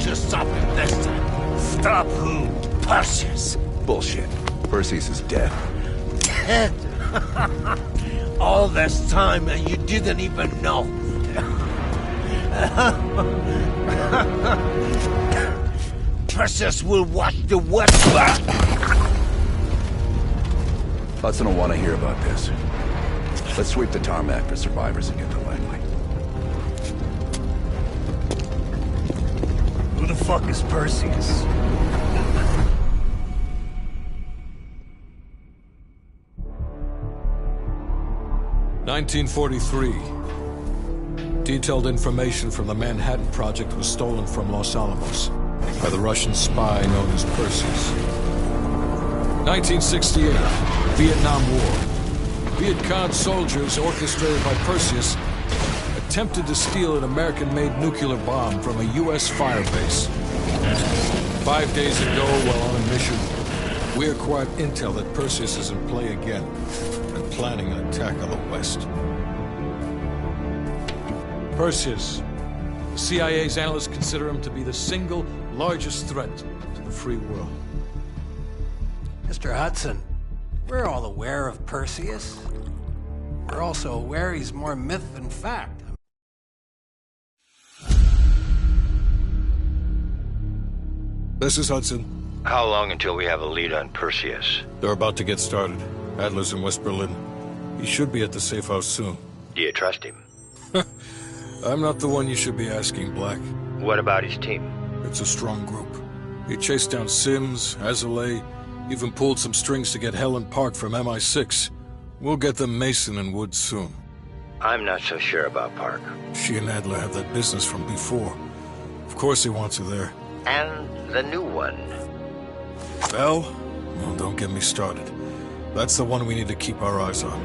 to stop him this time. Stop who? Perseus. Bullshit. Perseus is dead. Dead? All this time and you didn't even know. Perseus will watch the West. Hudson will want to hear about this. Let's sweep the tarmac for survivors and get to Langley. Who the fuck is Perseus? "1943. Detailed information from the Manhattan Project was stolen from Los Alamos by the Russian spy known as Perseus. 1968. Vietnam War. Viet Cong soldiers, orchestrated by Perseus, attempted to steal an American-made nuclear bomb from a U.S. firebase. 5 days ago, while on a mission, we acquired intel that Perseus is in play again and planning an attack on the West. Perseus. The CIA's analysts consider him to be the single largest threat to the free world. Mr. Hudson, we're all aware of Perseus. We're also aware he's more myth than fact. This is Hudson. How long until we have a lead on Perseus? They're about to get started. Adler's in West Berlin. He should be at the safe house soon. Do you trust him? I'm not the one you should be asking, Black. What about his team? It's a strong group. He chased down Sims, Azalea, even pulled some strings to get Helen Park from MI6. We'll get them Mason and Woods soon. I'm not so sure about Park. She and Adler have that business from before. Of course he wants her there. And the new one. Bell? Well, don't get me started. That's the one we need to keep our eyes on.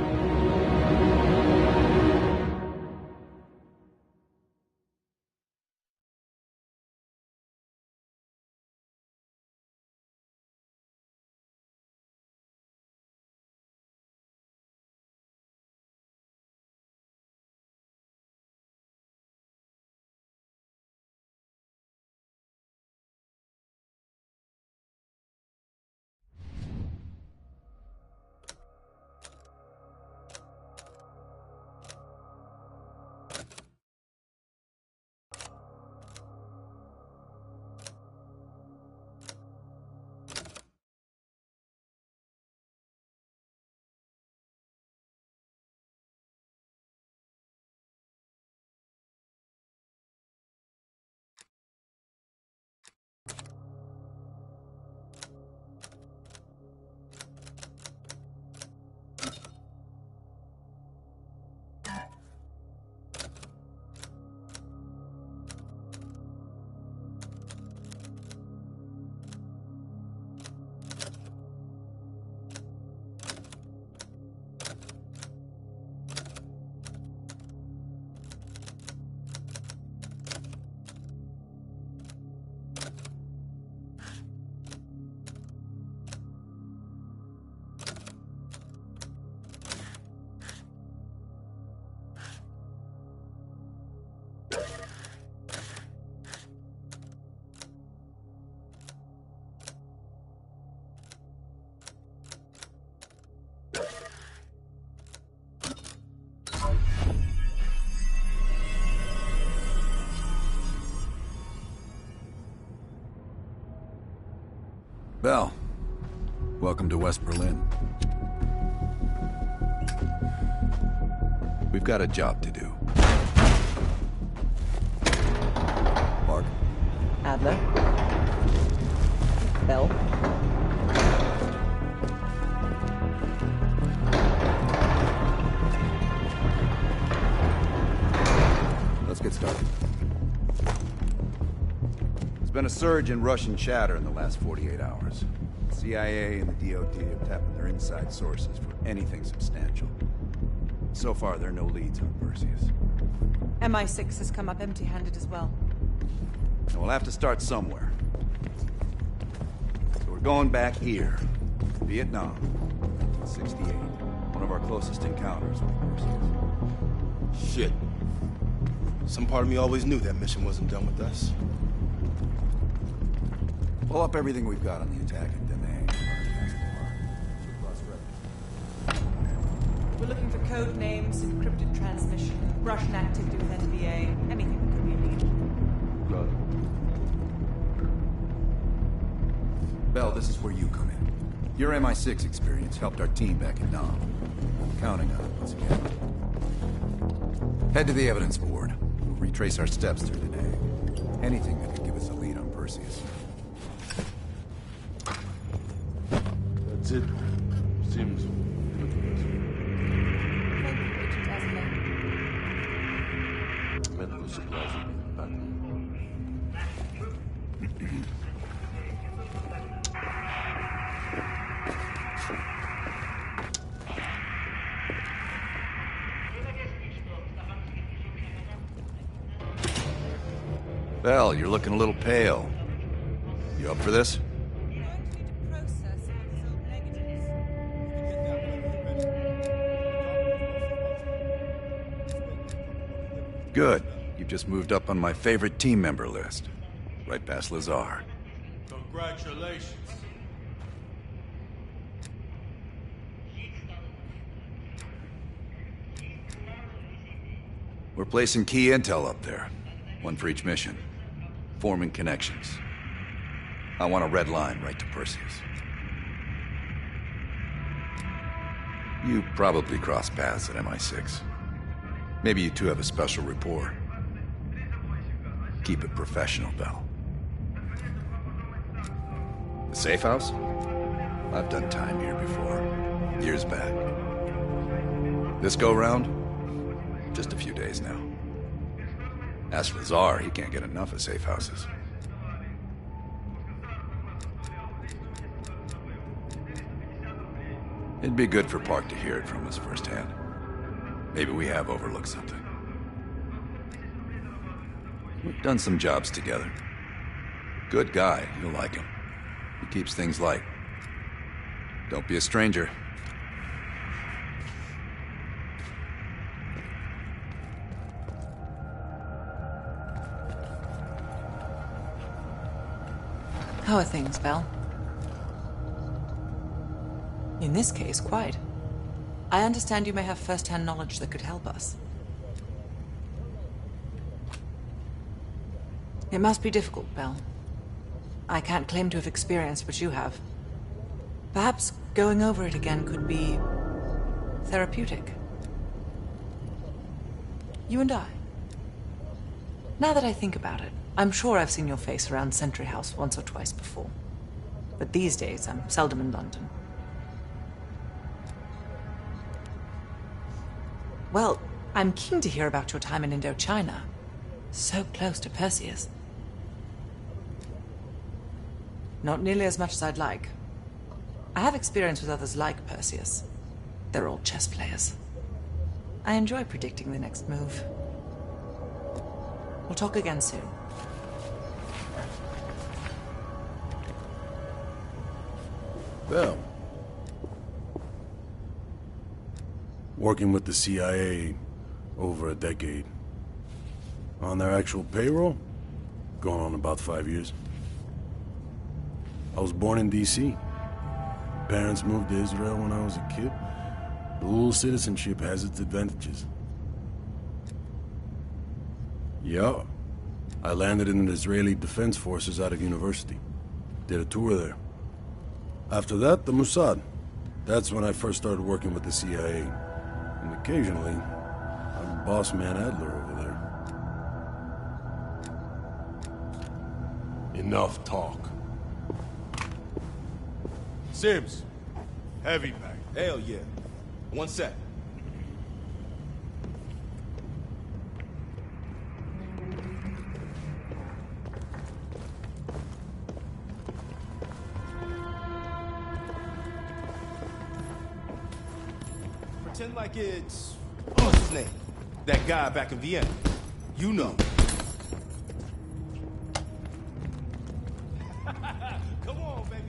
Bell, welcome to West Berlin. We've got a job to do. Park. Adler. Bell. Let's get started. There's been a surge in Russian chatter in the last 48 hours. The CIA and the DOD are tapping their inside sources for anything substantial. So far, there are no leads on Perseus. MI6 has come up empty-handed as well. And we'll have to start somewhere. So we're going back here. Vietnam, 1968. One of our closest encounters with Perseus. Shit. Some part of me always knew that mission wasn't done with us. Pull up everything we've got on the attack at Demay. We're looking for code names, encrypted transmission, Russian activity with NBA, anything that could be a lead. Bell, this is where you come in. Your MI6 experience helped our team back in Nam. Counting on it once again. Head to the evidence board. We'll retrace our steps through the day. Anything that could give us a lead on Perseus. That's it. Seems good to us. Thank you, Agent Asimov. Medical supplies will be back. Bell, you're looking a little pale. You up for this? Good. You've just moved up on my favorite team member list. Right past Lazar. Congratulations. We're placing key intel up there. One for each mission. Forming connections. I want a red line right to Perseus. You probably crossed paths at MI6. Maybe you two have a special rapport. Keep it professional, Bell. The safe house? I've done time here before. Years back. This go-round? Just a few days now. As for Lazar, he can't get enough of safe houses. It'd be good for Park to hear it from us firsthand. Maybe we have overlooked something. We've done some jobs together. Good guy, you'll like him. He keeps things light. Don't be a stranger. How are things, Belle? In this case, quite. I understand you may have first-hand knowledge that could help us. It must be difficult, Belle. I can't claim to have experienced what you have. Perhaps going over it again could be therapeutic. You and I. Now that I think about it, I'm sure I've seen your face around Sentry House once or twice before. But these days, I'm seldom in London. Well, I'm keen to hear about your time in Indochina. So close to Perseus. Not nearly as much as I'd like. I have experience with others like Perseus. They're all chess players. I enjoy predicting the next move. We'll talk again soon. Well, working with the CIA over a decade. On their actual payroll, going on about 5 years. I was born in D.C. Parents moved to Israel when I was a kid. Dual citizenship has its advantages. Yeah, I landed in the Israeli Defense Forces out of university. Did a tour there. After that, the Mossad. That's when I first started working with the CIA. And occasionally, I'm boss man Adler over there. Enough talk. Sims, heavy pack. Hell yeah. One sec. Pretend like it's... what's his name? That guy back in Vienna. You know. Come on, baby.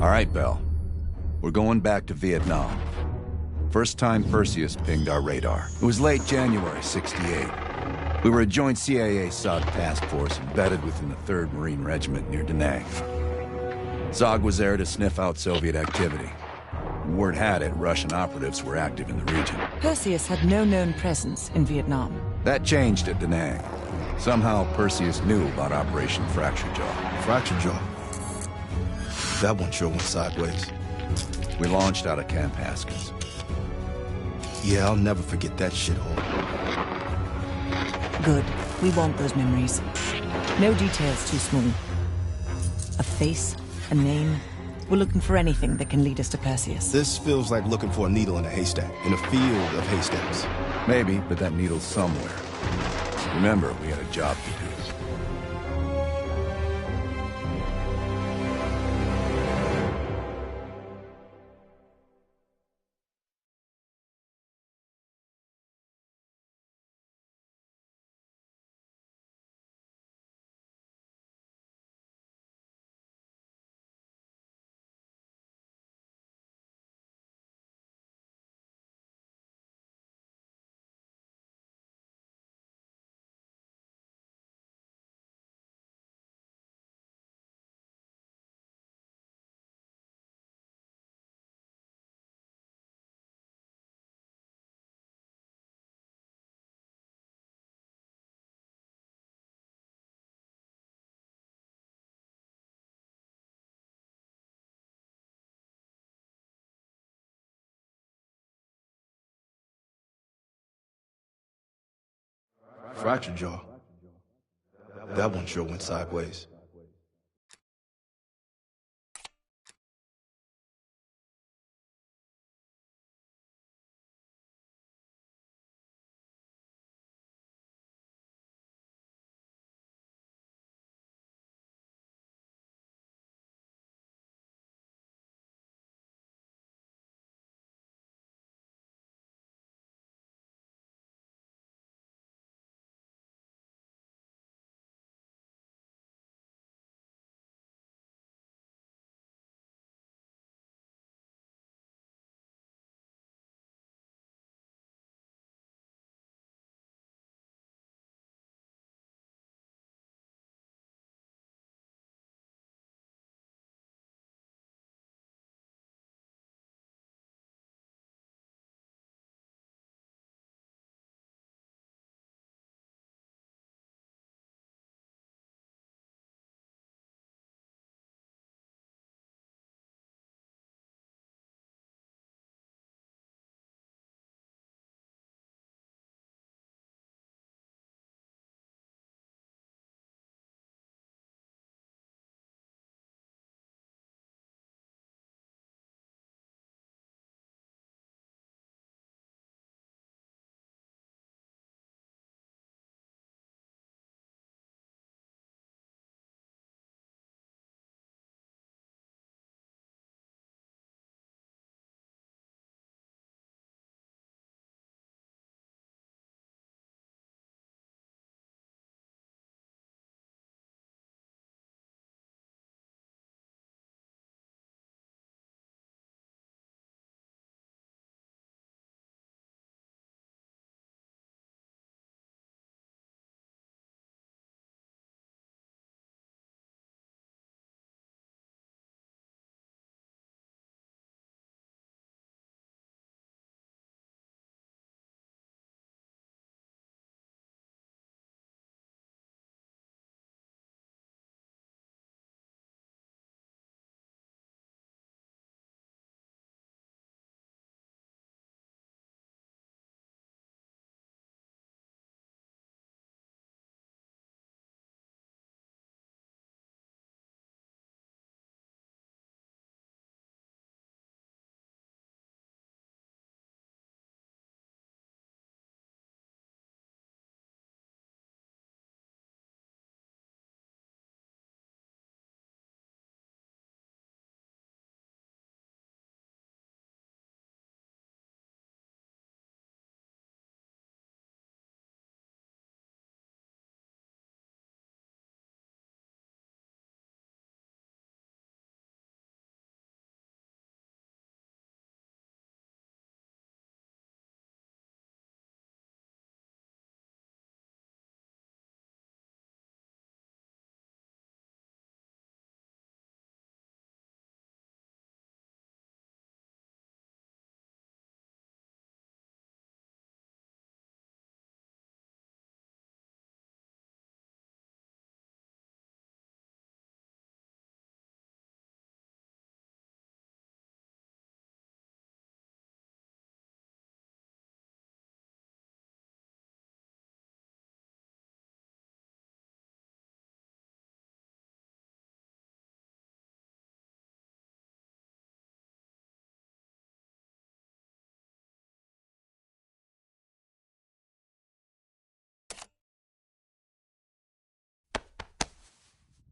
All right, Bell. We're going back to Vietnam. First time Perseus pinged our radar. It was late January, '68. We were a joint CIA-SOG task force embedded within the 3rd Marine Regiment near Da Nang. SOG was there to sniff out Soviet activity. Word had it, Russian operatives were active in the region. Perseus had no known presence in Vietnam. That changed at Da Nang. Somehow, Perseus knew about Operation Fracture Jaw. Fracture Jaw. That one sure went sideways. We launched out of Camp Haskins. Yeah, I'll never forget that shithole. Good. We want those memories. No details too small. A face, a name. We're looking for anything that can lead us to Perseus. This feels like looking for a needle in a haystack, in a field of haystacks. Maybe, but that needle's somewhere. Remember, we had a job to do. Fracture Jaw. That one sure went sideways.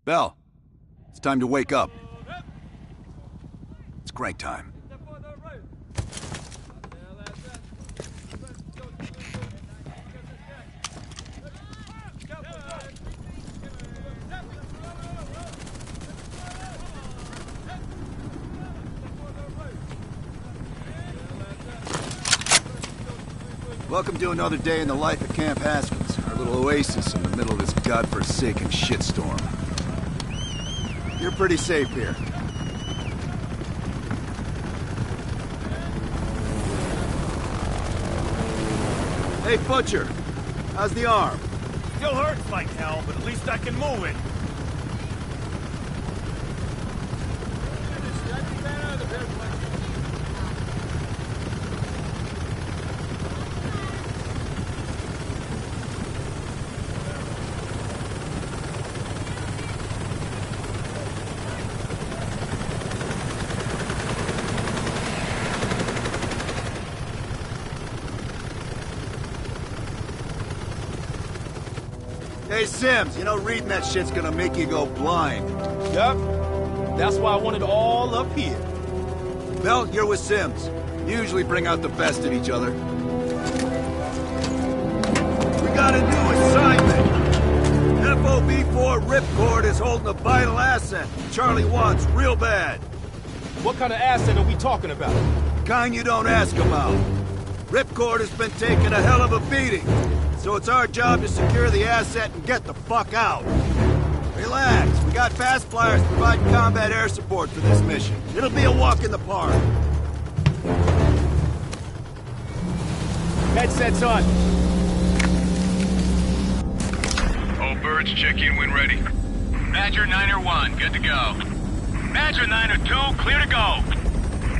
Bell, it's time to wake up. It's crank time. Welcome to another day in the life of Camp Haskins, our little oasis in the middle of this godforsaken shitstorm. You're pretty safe here. Hey, Butcher, how's the arm? Still hurts like hell, but at least I can move it. Hey, Sims, you know reading that shit's gonna make you go blind. Yup. That's why I want it all up here. Bell, you're with Sims. You usually bring out the best in each other. We got a new assignment. FOB-4 Ripcord is holding a vital asset Charlie wants real bad. What kind of asset are we talking about? The kind you don't ask about. Ripcord has been taking a hell of a beating, so it's our job to secure the asset and get the fuck out. Relax, we got fast flyers providing combat air support for this mission. It'll be a walk in the park. Headsets on. All birds, check in when ready. Badger 9-1, good to go. Badger 9-2, clear to go.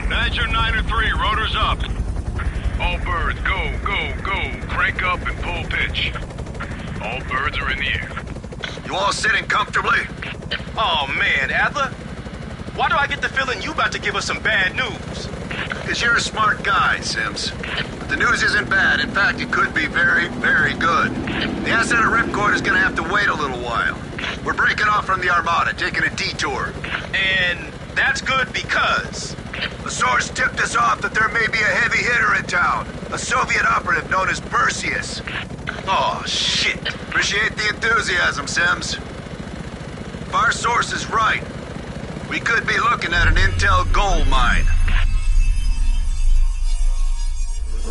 Badger 9-3, rotors up. All birds, go, go, go. Crank up and pull pitch. All birds are in the air. You all sitting comfortably? Oh man, Adler. Why do I get the feeling you about to give us some bad news? Because you're a smart guy, Sims. But the news isn't bad. In fact, it could be very, very good. The asset at Ripcord is gonna have to wait a little while. We're breaking off from the Armada, taking a detour. And that's good because... A source tipped us off that there may be a heavy hitter in town. A Soviet operative known as Perseus. Oh, shit. Appreciate the enthusiasm, Sims. If our source is right, we could be looking at an intel gold mine.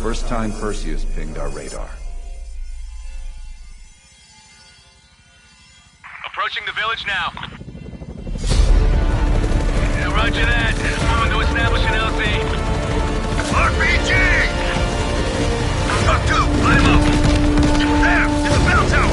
First time Perseus pinged our radar. Approaching the village now. Yeah, roger that. Moving to establish an LZ. RPG! Up two, climb up! There, it's a bell tower!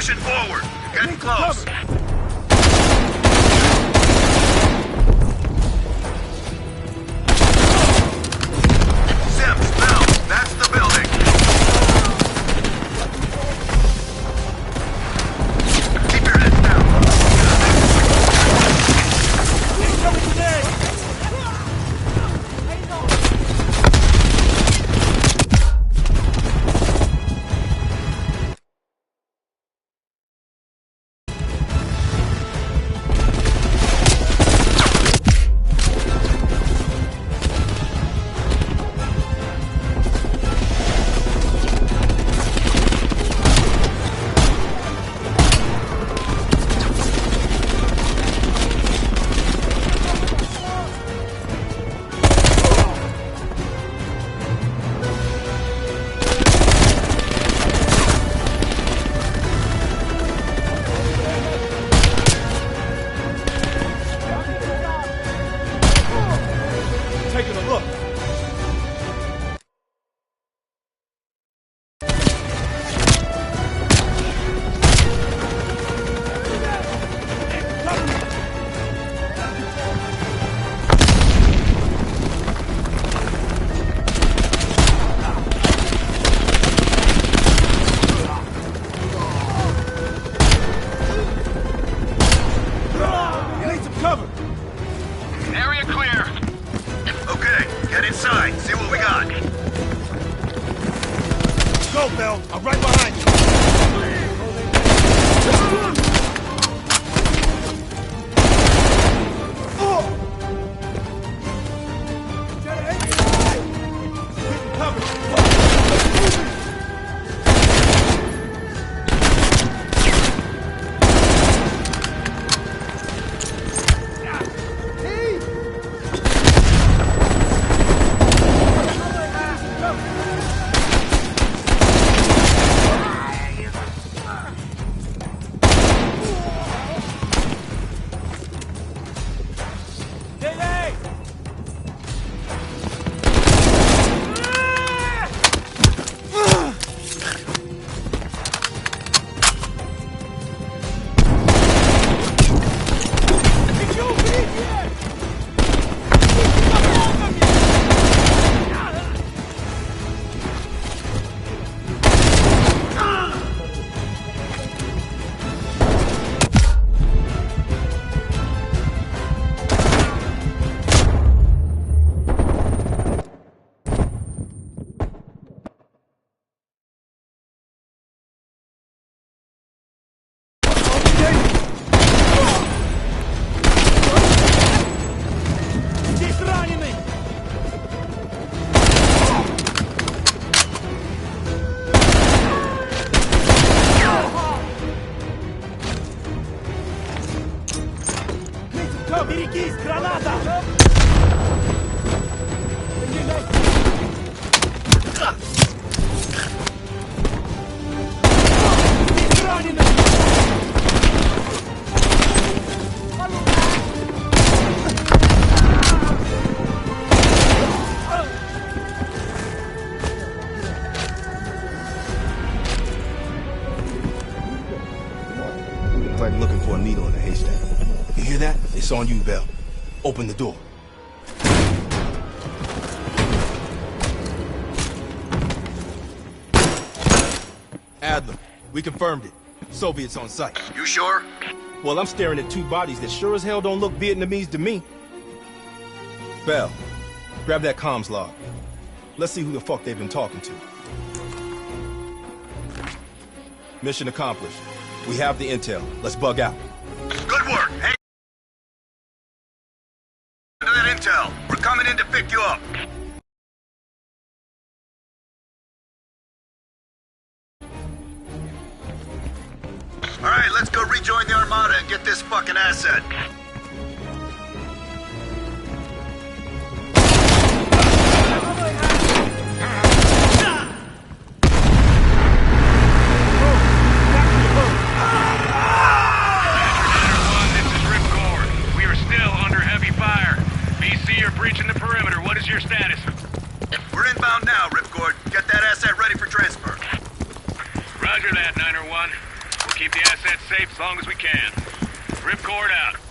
pushing forward. Getting close. Sims, now, that's the building. Keep your heads down. Taking a look. Need some cover. Area clear. Okay, get inside. See what we got. Go, Bell. I'm right behind you. Getting covered. Берегись, граната! Like looking for a needle in a haystack. You hear that? It's on you, Bell. Open the door. Adler, we confirmed it. Soviets on site. You sure? Well, I'm staring at two bodies that sure as hell don't look Vietnamese to me. Bell, grab that comms log. Let's see who the fuck they've been talking to. Mission accomplished. We have the intel. Let's bug out. Good work. Hey, that intel. We're coming in to pick you up. All right, let's go rejoin the Armada and get this fucking asset. Breaching the perimeter. What is your status? We're inbound now, Ripcord. Get that asset ready for transfer. Roger that, 901. We'll keep the assets safe as long as we can. Ripcord out.